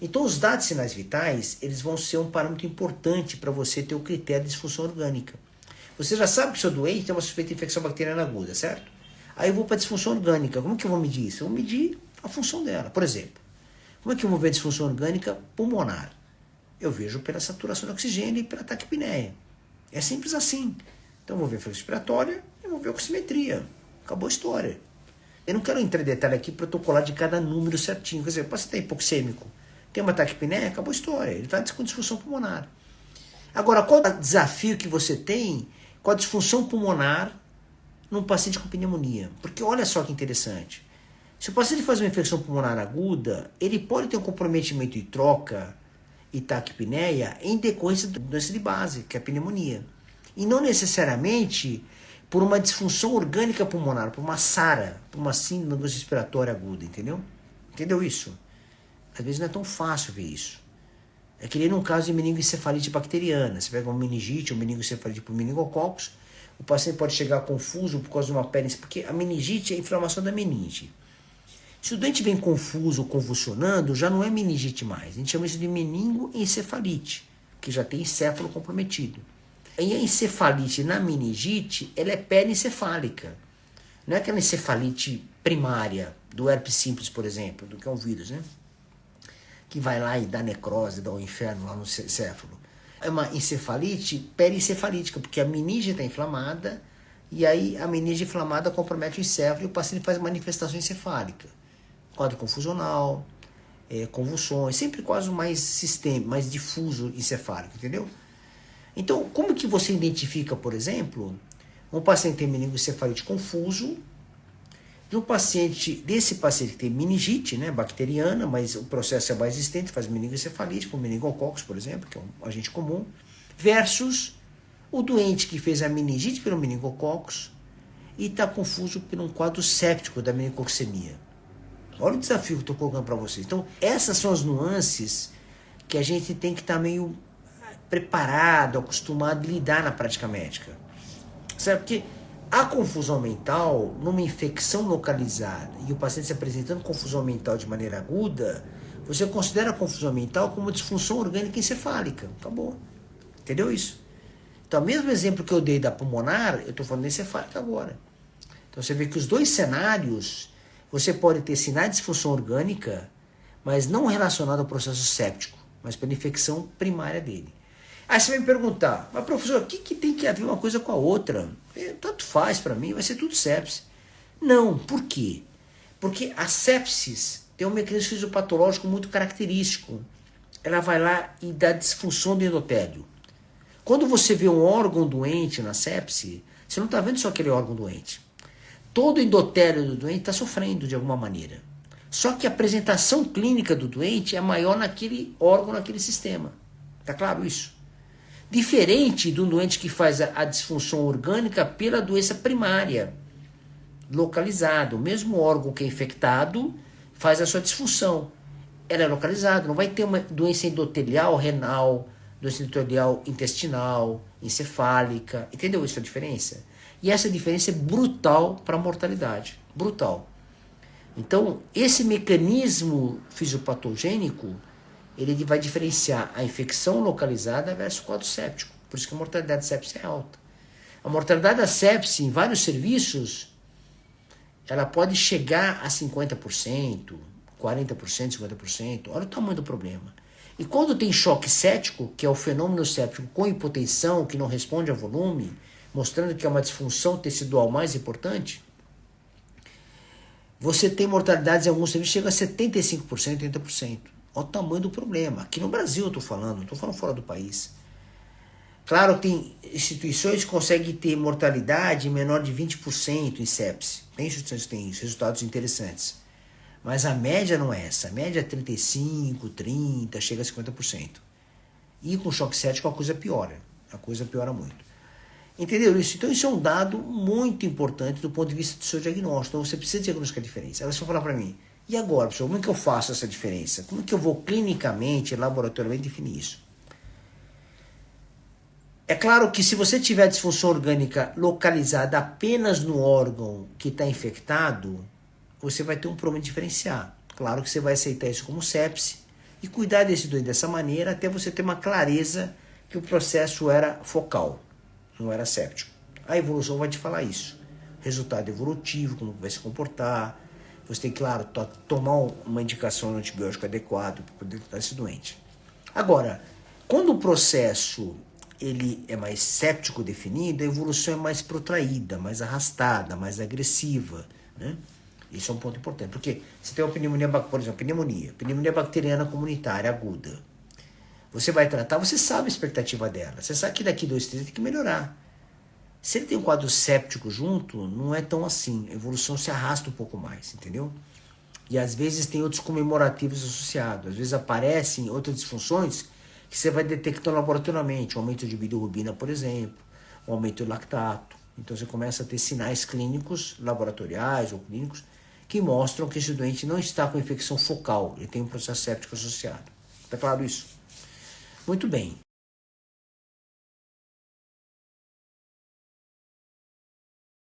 Então os dados sinais vitais, eles vão ser um parâmetro importante para você ter o critério de disfunção orgânica. Você já sabe que o seu doente tem uma suspeita de infecção bacteriana aguda, certo? Aí eu vou para a disfunção orgânica. Como que eu vou medir isso? Eu vou medir a função dela. Por exemplo, como é que eu vou ver a disfunção orgânica pulmonar? Eu vejo pela saturação de oxigênio e pela taquipneia. É simples assim. Então eu vou ver a frequência respiratória e vou ver a oximetria. Acabou a história. Eu não quero entrar em detalhe aqui protocolar de cada número certinho. Quer dizer, o paciente é hipoxêmico, tem uma taquipneia, acabou a história. Ele está com disfunção pulmonar. Agora, qual é o desafio que você tem com a disfunção pulmonar num paciente com pneumonia? Porque olha só que interessante. Se o paciente faz uma infecção pulmonar aguda, ele pode ter um comprometimento de troca e taquipneia em decorrência da doença de base, que é a pneumonia. E não necessariamente por uma disfunção orgânica pulmonar, por uma SARA, por uma síndrome respiratória aguda, entendeu? Entendeu isso? Às vezes não é tão fácil ver isso. É que nem num caso de meningoencefalite bacteriana. Você pega uma meningite ou meningoencefalite por meningococos, o paciente pode chegar confuso por causa de uma pele, porque a meningite é a inflamação da meninge. Se o doente vem confuso, convulsionando, já não é meningite mais. A gente chama isso de meningoencefalite, que já tem encéfalo comprometido. E a encefalite na meningite, ela é perincefálica. Não é aquela encefalite primária do herpes simples, por exemplo, do que é um vírus, né? Que vai lá e dá necrose, dá o inferno lá no encéfalo. É uma encefalite perincefalítica, porque a meninge está inflamada e aí a meninge inflamada compromete o encéfalo e o paciente faz manifestação encefálica. Quadro confusional, convulsões, sempre quase mais sistêmico, mais difuso encefálico, entendeu? Então, como que você identifica, por exemplo, um paciente que tem meningoencefalite confuso, de desse paciente que tem meningite, né, bacteriana, mas o processo é mais resistente, faz meningoencefalite, por meningococos, por exemplo, que é um agente comum, versus o doente que fez a meningite pelo meningococos e está confuso por um quadro séptico da meningococcemia. Olha o desafio que eu estou colocando para vocês. Então, essas são as nuances que a gente tem que estar meio preparado, acostumado a lidar na prática médica. Sabe? Porque a confusão mental, numa infecção localizada e o paciente se apresentando confusão mental de maneira aguda, você considera a confusão mental como disfunção orgânica encefálica. Acabou. Entendeu isso? Então, o mesmo exemplo que eu dei da pulmonar, eu estou falando da encefálica agora. Então, você vê que os dois cenários, você pode ter sinais de disfunção orgânica, mas não relacionado ao processo séptico, mas pela infecção primária dele. Aí você vai me perguntar, mas professor, o que tem que haver uma coisa com a outra? Tanto faz para mim, vai ser tudo sepsis. Não, por quê? Porque a sepsis tem um mecanismo fisiopatológico muito característico. Ela vai lá e dá disfunção do endotélio. Quando você vê um órgão doente na sepse, você não está vendo só aquele órgão doente. Todo o endotélio do doente está sofrendo de alguma maneira. Só que a apresentação clínica do doente é maior naquele órgão, naquele sistema. Está claro isso? Diferente do doente que faz a disfunção orgânica pela doença primária, localizada. O mesmo órgão que é infectado faz a sua disfunção. Ela é localizada, não vai ter uma doença endotelial renal, doença endotelial intestinal, encefálica. Entendeu essa diferença? E essa diferença é brutal para a mortalidade. Brutal. Então, esse mecanismo fisiopatogênico, ele vai diferenciar a infecção localizada versus o quadro séptico. Por isso que a mortalidade da sepse é alta. A mortalidade da sepse em vários serviços, ela pode chegar a 50%, 40%, 50%. Olha o tamanho do problema. E quando tem choque séptico, que é o fenômeno séptico com hipotensão, que não responde a volume, mostrando que é uma disfunção tecidual mais importante, você tem mortalidades em alguns serviços que chegam a 75%, 80%. Olha o tamanho do problema. Aqui no Brasil eu estou falando, não estou falando fora do país. Claro, tem instituições que conseguem ter mortalidade menor de 20% em sepse. Tem instituições que têm resultados interessantes. Mas a média não é essa. A média é 35%, 30%, chega a 50%. E com choque séptico a coisa piora. A coisa piora muito. Entendeu isso? Então isso é um dado muito importante do ponto de vista do seu diagnóstico. Então você precisa diagnosticar a diferença. Agora você vai falar para mim, e agora, professor, como é que eu faço essa diferença? Como é que eu vou clinicamente, laboratorialmente definir isso? É claro que se você tiver disfunção orgânica localizada apenas no órgão que está infectado, você vai ter um problema de diferenciar. Claro que você vai aceitar isso como sepse, e cuidar desse doente dessa maneira até você ter uma clareza que o processo era focal, não era séptico. A evolução vai te falar isso. Resultado evolutivo, como vai se comportar. Você tem, claro, tomar uma indicação de antibiótico adequado para poder tratar esse doente. Agora, quando o processo ele é mais séptico definido, a evolução é mais protraída, mais arrastada, mais agressiva, né? Isso é um ponto importante, porque você tem uma pneumonia, por exemplo, pneumonia bacteriana comunitária aguda. Você vai tratar, você sabe a expectativa dela, você sabe que daqui 2, 3 tem que melhorar. Se ele tem um quadro séptico junto, não é tão assim, a evolução se arrasta um pouco mais, entendeu? E às vezes tem outros comemorativos associados, às vezes aparecem outras disfunções que você vai detectar laboratorialmente, um aumento de bilirrubina, por exemplo, um aumento de lactato. Então você começa a ter sinais clínicos, laboratoriais ou clínicos, que mostram que esse doente não está com infecção focal, ele tem um processo séptico associado. Está claro isso? Muito bem.